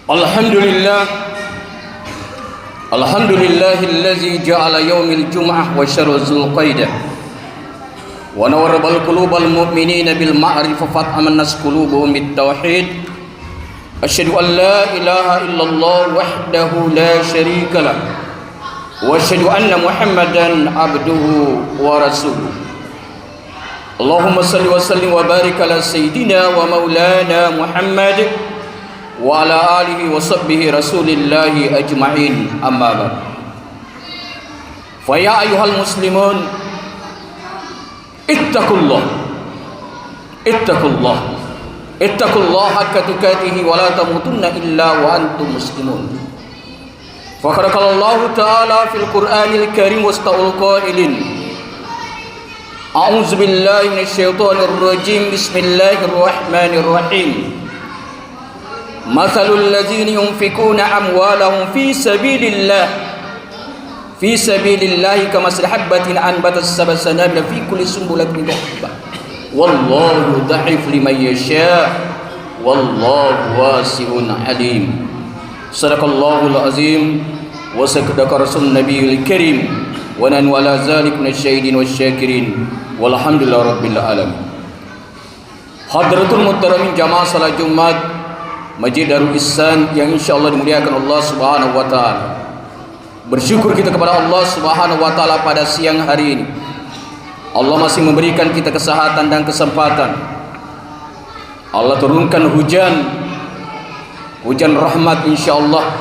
Alhamdulillah, Alhamdulillahillazi ja'ala yaumil jum'ah wa syarra zulqaidah wa nawwara qulubal mu'minina bil ma'rifah fat'aman nas qulubuhum bit tauhid. Asyhadu an la ilaha illallah wahdahu la syarika lah wa asyhadu anna Muhammadan abduhu wa rasuluh. Allahumma salli wa sallim wa barik ala sayyidina wa maulana Muhammad wa ala alihi wa sahbihi rasulillahi ajma'in, amma ba'd. Fa ya ayyuhal muslimun ittaqullah haqqa tuqatih wa la tamutunna illa wa antum muslimun. Fa qala Allah ta'ala fil Qur'anil Karim wasta'ul qailin a'udzu billahi minasyaitonir rajim, bismillahirrahmanirrahim. Mathalul ladzina yunfikuna amwalahum fi sabilillah kamathali habbatin anbatat sab'a sanabila fi kulli sunbulatin mi'atun wallahu yudha'ifu liman yasha' wallahu wasi'un 'alim. Sadaqallahul azim wa sadaqa rasulun nabiyil karim wa nan wala dzalika minasyahidin wasyakirin walhamdulillahi rabbil alamin. Hadratul muhtaramin jamaah salat Jumat Masjid Darul Ihsan yang insyaallah dimuliakan Allah Subhanahu wa taala. Bersyukur kita kepada Allah Subhanahu wa taala pada siang hari ini. Allah masih memberikan kita kesehatan dan kesempatan. Allah turunkan hujan rahmat insyaallah.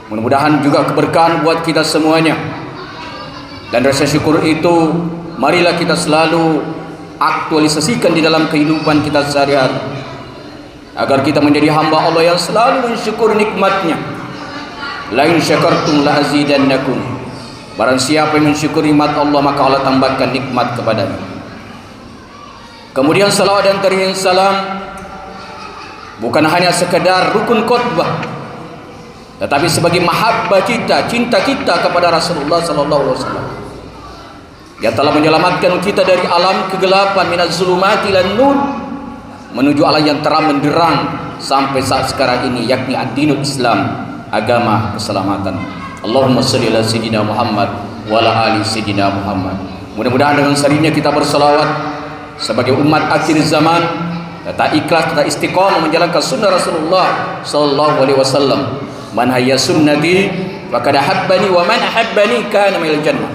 Mudah-mudahan juga keberkahan buat kita semuanya. Dan rasa syukur itu marilah kita selalu aktualisasikan di dalam kehidupan kita sehari-hari, agar kita menjadi hamba Allah yang selalu mensyukur nikmatnya. La in syakartum la azidannakum. Barang siapa yang mensyukuri nikmat Allah, maka Allah tambahkan nikmat kepadanya. Kemudian salawat dan taslim salam bukan hanya sekedar rukun khutbah, tetapi sebagai mahabbah kita, cinta kita kepada Rasulullah sallallahu alaihi wasallam yang telah menyelamatkan kita dari alam kegelapan, minaz zulumati lan nur, menuju alam yang terang menderang sampai saat sekarang ini, yakni ad-dinul Islam, agama keselamatan. Allahumma shalli ala sayyidina Muhammad wa ala ali sayyidina Muhammad. Mudah-mudahan dengan sarinya kita berselawat sebagai umat akhir zaman, tetap ikhlas, tetap istiqamah menjalankan sunnah Rasulullah sallallahu alaihi wasallam. Man hayya sunnati faqad ahabbani wa man ahabbani kana minal jannah.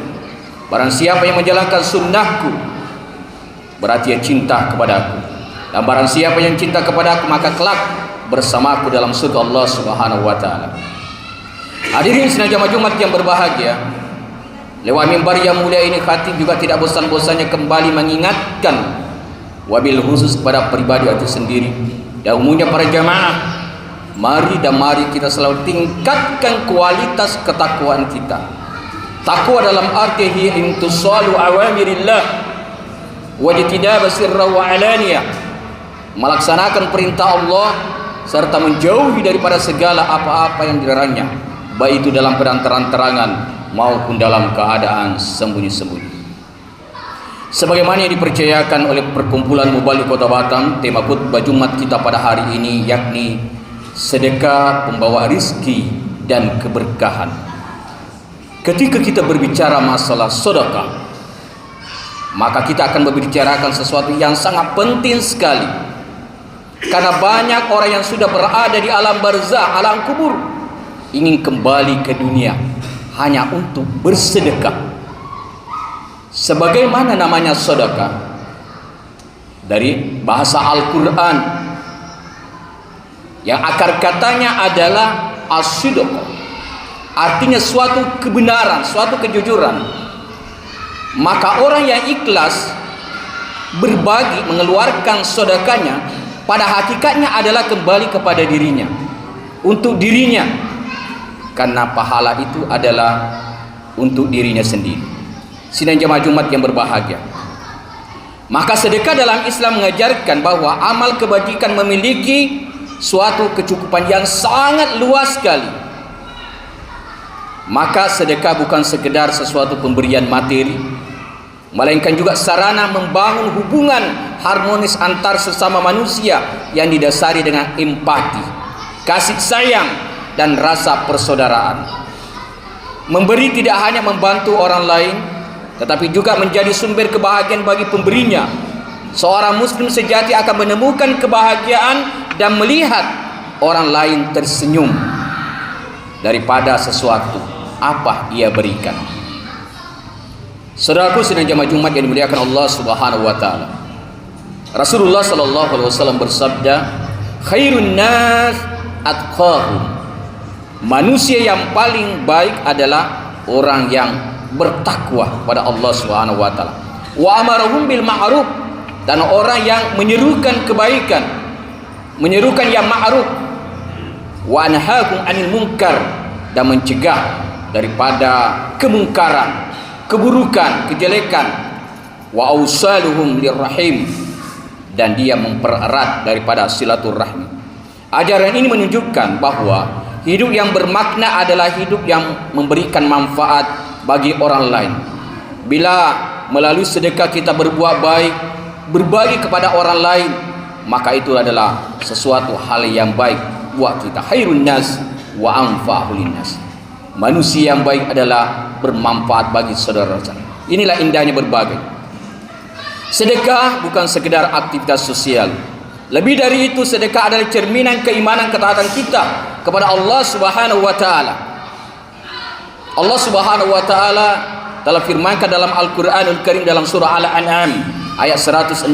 Barang siapa yang menjalankan sunnahku, berarti dia cinta kepadaku. Dan barang siapa yang cinta kepada aku, maka kelak bersamaku dalam surga Allah Subhanahu wa taala. Hadirin sidang jamaah Jumat yang berbahagia, lewat mimbar yang mulia ini khatib juga tidak bosan-bosannya kembali mengingatkan wabil khusus kepada pribadi itu sendiri dan umumnya para jamaah, mari kita selalu tingkatkan kualitas ketakwaan kita. Takwa dalam arti intisalu awamirillah wa ijtinab sirra wa alaniyah, melaksanakan perintah Allah serta menjauhi daripada segala apa-apa yang dilarangnya, baik itu dalam keadaan terang-terangan maupun dalam keadaan sembunyi-sembunyi. Sebagaimana yang dipercayakan oleh perkumpulan Mubalik Kota Batam, tema khutbah Jumat kita pada hari ini yakni sedekah pembawa rizki dan keberkahan. Ketika kita berbicara masalah sedekah, maka kita akan membicarakan sesuatu yang sangat penting sekali. Karena banyak orang yang sudah berada di alam barzah, alam kubur, ingin kembali ke dunia hanya untuk bersedekah. Sebagaimana namanya sedekah? Dari bahasa Al-Quran yang akar katanya adalah as-sidq, artinya suatu kebenaran, suatu kejujuran. Maka orang yang ikhlas berbagi, mengeluarkan sedekahnya, pada hakikatnya adalah kembali kepada dirinya, untuk dirinya, karena pahala itu adalah untuk dirinya sendiri. Sidang jamaah Jumat yang berbahagia, maka sedekah dalam Islam mengajarkan bahwa amal kebajikan memiliki suatu kecukupan yang sangat luas sekali. Maka sedekah bukan sekedar sesuatu pemberian materi, melainkan juga sarana membangun hubungan harmonis antar sesama manusia yang didasari dengan empati, kasih sayang dan rasa persaudaraan. Memberi tidak hanya membantu orang lain, tetapi juga menjadi sumber kebahagiaan bagi pemberinya. Seorang muslim sejati akan menemukan kebahagiaan dan melihat orang lain tersenyum daripada sesuatu apa ia berikan. Saudaraku sidang jamaah Jumat yang dimuliakan Allah Subhanahu wa taala. Rasulullah sallallahu alaihi wasallam bersabda, "Khairun nas atqahum." Manusia yang paling baik adalah orang yang bertakwa pada Allah Subhanahu wa taala. Wa amarahum bil ma'ruf, dan orang yang menyerukan kebaikan, menyerukan yang ma'ruf. Wa anhaakum 'anil munkar, dan mencegah daripada kemungkaran, keburukan, kejelekan. Wa ausaluhum lirrahim, dan dia mempererat daripada silaturahmi. Ajaran ini menunjukkan bahwa hidup yang bermakna adalah hidup yang memberikan manfaat bagi orang lain. Bila melalui sedekah kita berbuat baik, berbagi kepada orang lain, maka itu adalah sesuatu hal yang baik buat kita. Khairun nas wa anfa'ul linnas. Manusia yang baik adalah bermanfaat bagi saudara. Inilah indahnya berbagi. Sedekah bukan sekedar aktivitas sosial. Lebih dari itu, sedekah adalah cerminan keimanan ketaatan kita kepada Allah Subhanahu wa taala. Allah Subhanahu wa taala telah firmankan dalam Al-Qur'anul Karim dalam surah Al-An'am ayat 160.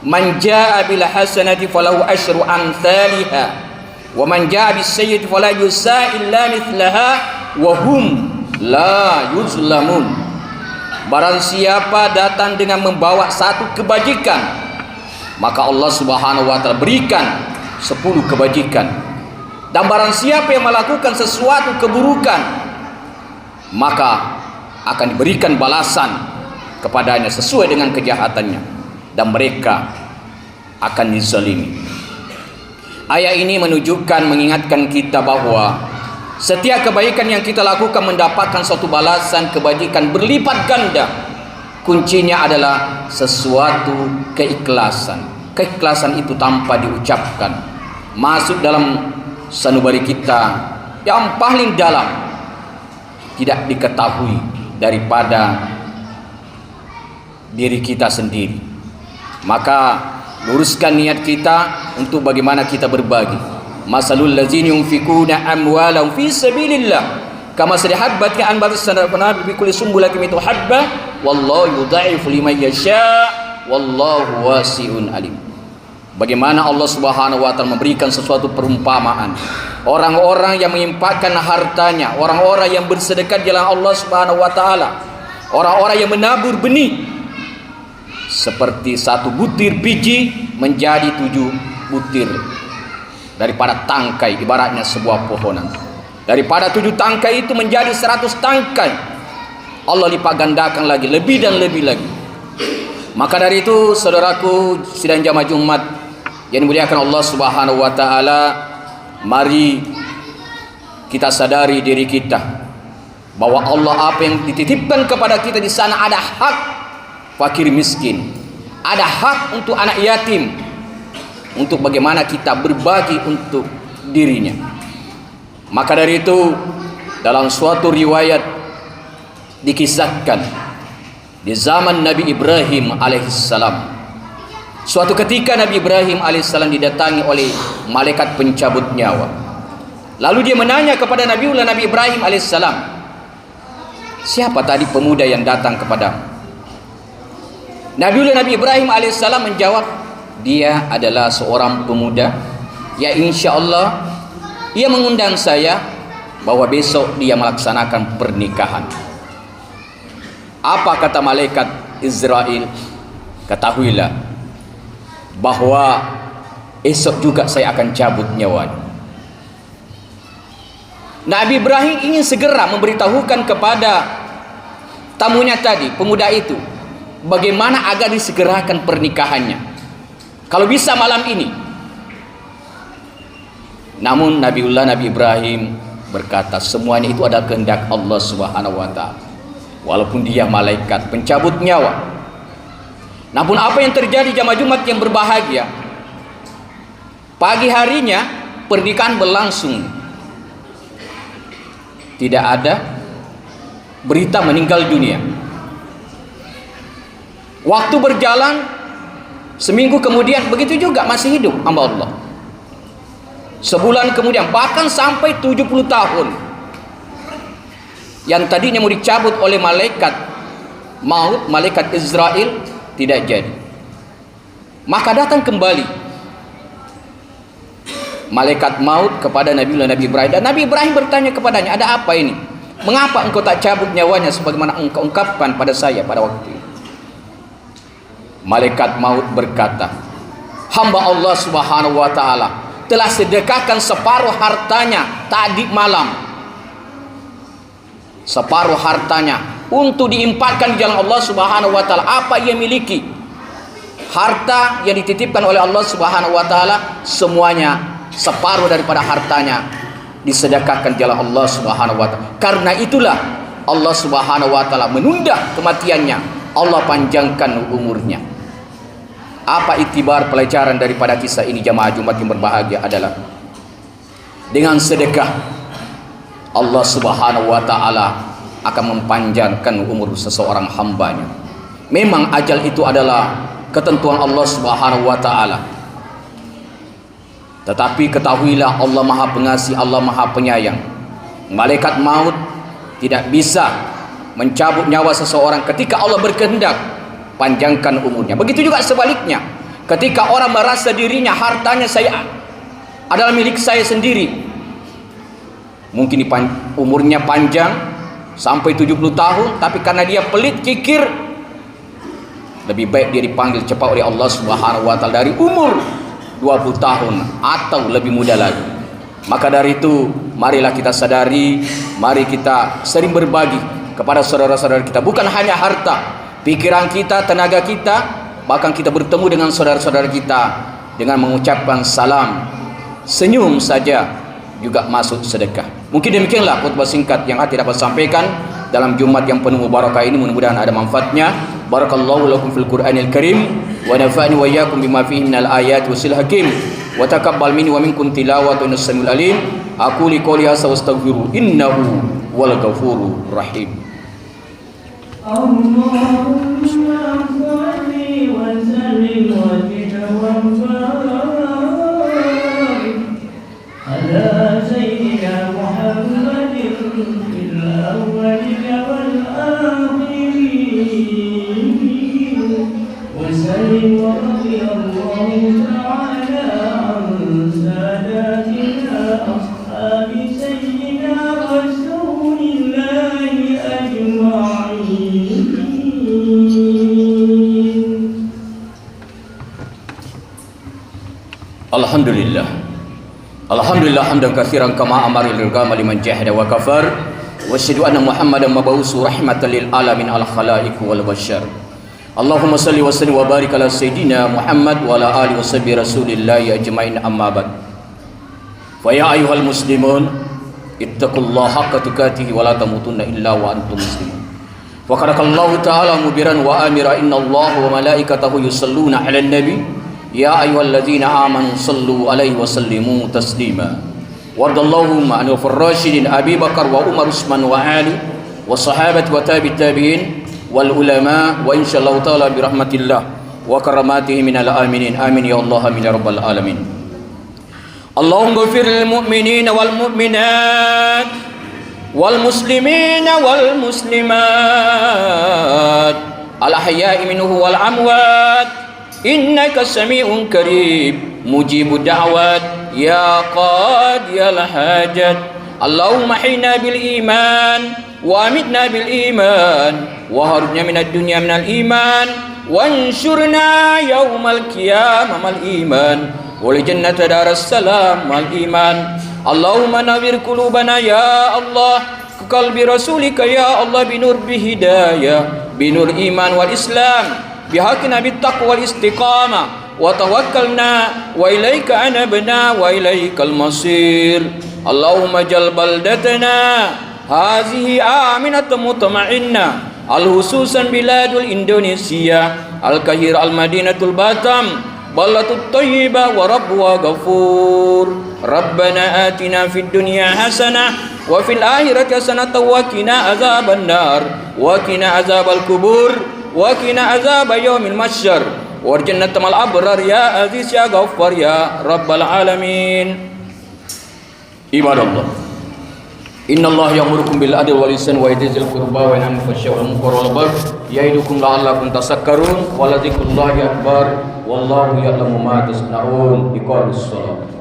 Man jaa'a bil hasanati falahu asyru amsalha wa man jaa'a bis sayyi'ati fala yujza illa mithlaha wa hum la yuzlamun. Barang siapa datang dengan membawa satu kebajikan, maka Allah Subhanahu wa taala berikan 10 kebajikan. Dan barang siapa yang melakukan sesuatu keburukan, maka akan diberikan balasan kepadanya sesuai dengan kejahatannya, dan mereka akan dizalimi. Ayat ini menunjukkan, mengingatkan kita bahwa setiap kebaikan yang kita lakukan mendapatkan suatu balasan kebajikan berlipat ganda. Kuncinya adalah sesuatu keikhlasan. Keikhlasan itu tanpa diucapkan masuk dalam sanubari kita yang paling dalam, tidak diketahui daripada diri kita sendiri. Maka luruskan niat kita untuk bagaimana kita berbagi. Masalul ladzina yunfikuna amwalahum fi sabilillah kama sadahabati an ba'd sanafana bi kulli sumbulatin mitu habba wallahu yudha'ifu liman yasha wallahu wasi'un alim. Bagaimana Allah Subhanahu wa taala memberikan sesuatu perumpamaan. Orang-orang yang menginfakkan hartanya, orang-orang yang bersedekah di jalan Allah Subhanahu wa taala, orang-orang yang menabur benih, seperti satu butir biji menjadi 7 butir daripada tangkai, ibaratnya sebuah pohonan. Daripada 7 tangkai itu menjadi 100 tangkai. Allah lipat gandakan lagi, lebih dan lebih lagi. Maka dari itu, saudaraku sidang jamaah Jumat yang dimuliakan Allah Subhanahu wa taala, mari kita sadari diri kita bahwa Allah apa yang dititipkan kepada kita di sana ada hak fakir miskin, ada hak untuk anak yatim, untuk bagaimana kita berbagi untuk dirinya. Maka dari itu, dalam suatu riwayat dikisahkan di zaman Nabi Ibrahim alaihissalam, suatu ketika Nabi Ibrahim alaihissalam didatangi oleh malaikat pencabut nyawa. Lalu dia menanya kepada Nabi Ibrahim alaihissalam, siapa tadi pemuda yang datang kepadamu? Nabi Ibrahim alaihissalam menjawab, dia adalah seorang pemuda ya insya Allah ia mengundang saya bahwa besok dia melaksanakan pernikahan. Apa kata malaikat Israel? Ketahuilah bahwa esok juga saya akan cabut nyawanya. Nabi Ibrahim ingin segera memberitahukan kepada tamunya tadi, pemuda itu, bagaimana agar disegerakan pernikahannya, kalau bisa malam ini. Namun Nabi Ibrahim berkata, semuanya itu adalah kehendak Allah Subhanahu wa taala. Walaupun dia malaikat pencabut nyawa. Namun apa yang terjadi jamaah Jumat yang berbahagia? Pagi harinya pernikahan berlangsung, tidak ada berita meninggal dunia. Waktu berjalan, seminggu kemudian begitu juga masih hidup hamba Allah. Sebulan kemudian, bahkan sampai 70 tahun, yang tadinya mau dicabut oleh malaikat maut, malaikat Israel, tidak jadi. Maka datang kembali malaikat maut kepada Nabi Ibrahim, dan Nabi Ibrahim bertanya kepadanya, ada apa ini? Mengapa engkau tak cabut nyawanya sebagaimana engkau ungkapkan pada saya pada waktu itu? Malaikat maut berkata, hamba Allah Subhanahu wa ta'ala telah sedekahkan separuh hartanya tadi malam, separuh hartanya untuk diinfakkan di jalan Allah Subhanahu wa ta'ala. Apa ia miliki? Harta yang dititipkan oleh Allah Subhanahu wa ta'ala, semuanya, separuh daripada hartanya disedekahkan di jalan Allah Subhanahu wa ta'ala. Karena itulah Allah Subhanahu wa ta'ala menunda kematiannya, Allah panjangkan umurnya. Apa iktibar pelajaran daripada kisah ini jamaah Jumat yang berbahagia adalah, dengan sedekah Allah Subhanahu wa ta'ala akan mempanjangkan umur seseorang hambanya. Memang ajal itu adalah ketentuan Allah Subhanahu wa ta'ala, tetapi ketahuilah Allah Maha Pengasih, Allah Maha Penyayang. Malaikat maut tidak bisa mencabut nyawa seseorang ketika Allah berkehendak panjangkan umurnya. Begitu juga sebaliknya, ketika orang merasa dirinya hartanya saya adalah milik saya sendiri, mungkin umurnya panjang sampai 70 tahun, tapi karena dia pelit kikir, lebih baik dia dipanggil cepat oleh Allah Subhanahu wa ta'ala dari umur 20 tahun atau lebih muda lagi. Maka dari itu, marilah kita sadari, mari kita sering berbagi kepada saudara-saudara kita, bukan hanya harta, pikiran kita, tenaga kita, bahkan kita bertemu dengan saudara-saudara kita dengan mengucapkan salam, senyum saja juga masuk sedekah. Mungkin demikianlah khutbah singkat yang hati dapat sampaikan dalam Jumat yang penuh barakah ini. Mudah-mudahan ada manfaatnya. Barakallahu lakum fil Qur'anil Karim wa nafa'ani wa iyyakum bima fihi minal ayati wasil hakim wa taqabbal minni wa minkum tilawatan innas samiul alim. Aku li qouli hadza wastaghfiru innahu wal ghafurur rahim. Allahumma salli wa sallim wa ala sayyidina Muhammadin fil awwalin wal akhirin wa sallim wa radiyallahu ta'ala an sadatina ashabi sayyidina rasulillahi ajma'in. Alhamdulillah, alhamdulillah hamdan katsiran kama amara al-ghama liman jahada wa kafar wa asyhadu anna Muhammadan mab'usu rahmatan lil alamin al khalaiq wal bashar. Allahumma salli wa sallim wa barik ala sayidina Muhammad wa ala alihi wa sahbihi rasulillahi ajmain, amma ba'd. Fa ya ayyuhal muslimun ittaqullaha haqqa tuqatih wa la tamutunna illa wa antum muslimun. Wa qala ta'ala mubiran wa amira innallaha wa malaikatahu yusalluna 'alan nabi ya ayyuhalladzina amanu sallu alaihi wa sallimu taslima. Wardallahum anil rasyidin Abi Bakar wa Umar Utsman wa Ali wa sahabat wa tabi'in wal ulama wa insyaallah taala bi rahmatillah wa karamatihi minal aminin. Amin ya Allah, amin ya rabbal alamin. Allahumma ighfir lil mu'minina wal mu'minat wal muslimina wal muslimat al ahya'i minhu wal amwat innaka sami'un qarib mujibud da'wat ya qadiyal hajat. Allahumma hina bil iman wa amitna bil iman wa harujna minad dunya minal iman wa ansurna yaumal qiyamah mal iman wal jannata daras salam mal iman. Allahumma nawwir qulubana ya Allah qalbi rasulika ya Allah binur bihidayah binur iman wal islam bihaqina bittaqwa wal istiqamah wa tawakkalna wa ilaika anabna wa ilaikal masir. Allahumma jal baldatana hazihi aminatan mutma'innah al hususan biladul Indonesia al Kahir al Madinatul Batam baldatun thayyibah wa rabbuha ghafur. Rabbana atina fid dunya hasanah wa fil akhirati hasanah wa qina azabannar wa qina azabal kubur wa qina azab yaumil mahsyar warjannat mal abrar ya aziz ya ghaffar ya rabbal alamin. Ibadallah, innallaha ya'murukum bil adli wal ihsani wa ita'i dzil qurba wa yanha 'anil fahsya'i wal munkari wal baghi ya'idukum la'allakum tadhakkarun wa la dzikrullahi akbar wallahu ya'lamu ma tasna'un. Iqamis shalah.